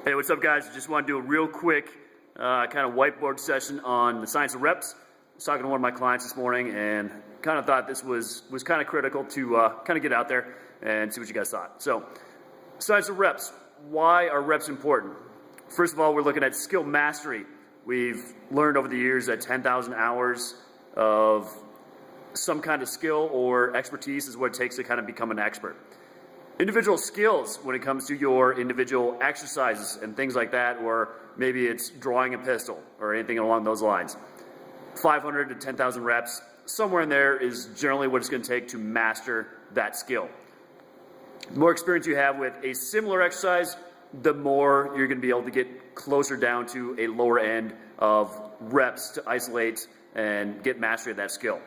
Hey, what's up, guys? Just want to do a real quick kind of whiteboard session on the science of reps. I was talking to one of my clients this morning and kind of thought this was kind of critical to kind of get out there and see what you guys thought. So, science of reps. Why are reps important? First of all, we're looking at skill mastery. We've learned over the years that 10,000 hours of some kind of skill or expertise is what it takes to kind of become an expert. Individual skills when it comes to your individual exercises and things like that, or maybe it's drawing a pistol or anything along those lines. 500 to 10,000 reps, somewhere in there is generally what it's going to take to master that skill. The more experience you have with a similar exercise, the more you're going to be able to get closer down to a lower end of reps to isolate and get mastery of that skill.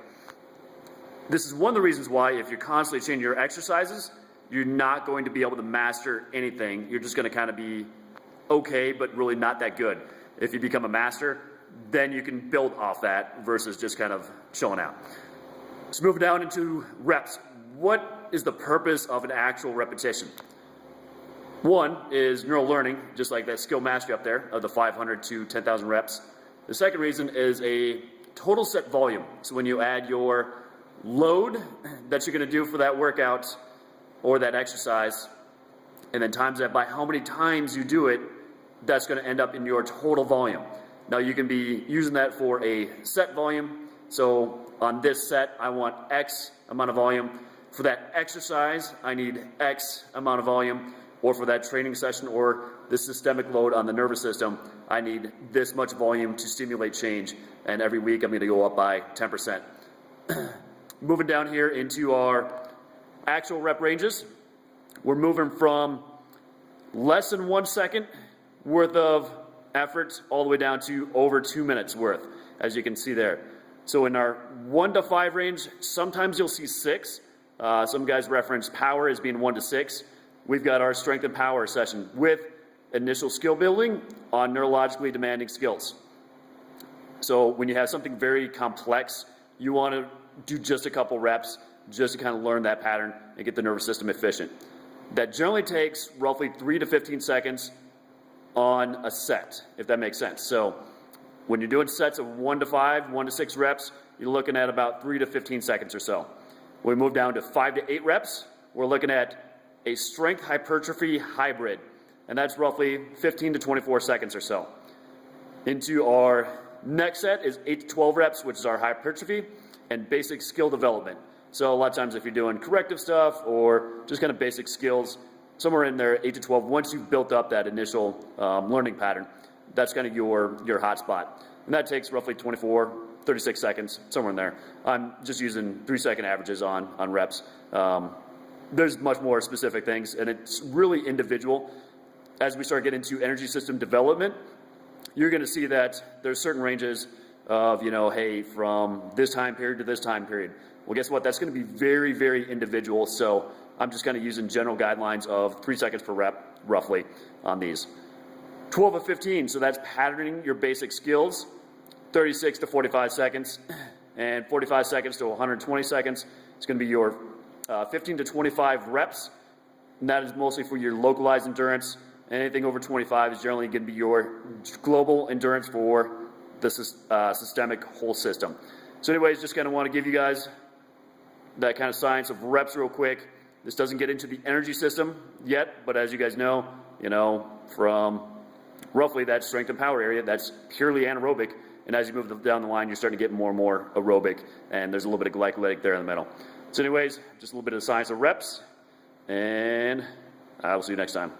This is one of the reasons why if you're constantly changing your exercises, you're not going to be able to master anything. You're just going to kind of be okay, but really not that good. If you become a master, then you can build off that versus just kind of showing out. So moving down into reps. What is the purpose of an actual repetition? One is neural learning, just like that skill mastery up there of the 500 to 10,000 reps. The second reason is a total set volume. So when you add your load that you're going to do for that workout or that exercise, and then times that by how many times you do it, that's going to end up in your total volume. Now you can be using that for a set volume. So on this set, I want X amount of volume. For that exercise, I need X amount of volume. Or for that training session or the systemic load on the nervous system, I need this much volume to stimulate change. And every week I'm going to go up by 10%. Moving down here into our actual rep ranges, we're moving from less than 1 second worth of effort all the way down to over 2 minutes worth, as you can see there. So in our 1 to 5 range, sometimes you'll see 6. Some guys reference power as being 1 to 6. We've got our strength and power session with initial skill building on neurologically demanding skills. So when you have something very complex, you want to do just a couple reps just to kind of learn that pattern and get the nervous system efficient. That generally takes roughly 3 to 15 seconds on a set, if that makes sense. So when you're doing sets of 1 to 5, 1 to 6 reps, you're looking at about 3 to 15 seconds or so. When we move down to 5 to 8 reps, we're looking at a strength hypertrophy hybrid, and that's roughly 15 to 24 seconds or so. Into our next set is 8 to 12 reps, which is our hypertrophy and basic skill development. So a lot of times if you're doing corrective stuff or just kind of basic skills, somewhere in there, 8 to 12, once you've built up that initial learning pattern, that's kind of your hot spot. And that takes roughly 24, 36 seconds, somewhere in there. I'm just using 3-second averages on reps. There's much more specific things, and it's really individual. As we start getting into energy system development, you're going to see that there's certain ranges of, hey, from this time period to this time period. Well, guess what? That's going to be very, very individual. So I'm just kind of using general guidelines of 3 seconds per rep, roughly, on these. 12 of 15, so that's patterning your basic skills. 36 to 45 seconds, and 45 seconds to 120 seconds. It's going to be your 15 to 25 reps, and that is mostly for your localized endurance. Anything over 25 is generally going to be your global endurance for the systemic whole system. So anyways, just kind of want to give you guys that kind of science of reps real quick. This doesn't get into the energy system yet, but as you guys know, from roughly that strength and power area, that's purely anaerobic. And as you move down the line, you're starting to get more and more aerobic, and there's a little bit of glycolytic there in the middle. So anyways, just a little bit of the science of reps, and I will see you next time.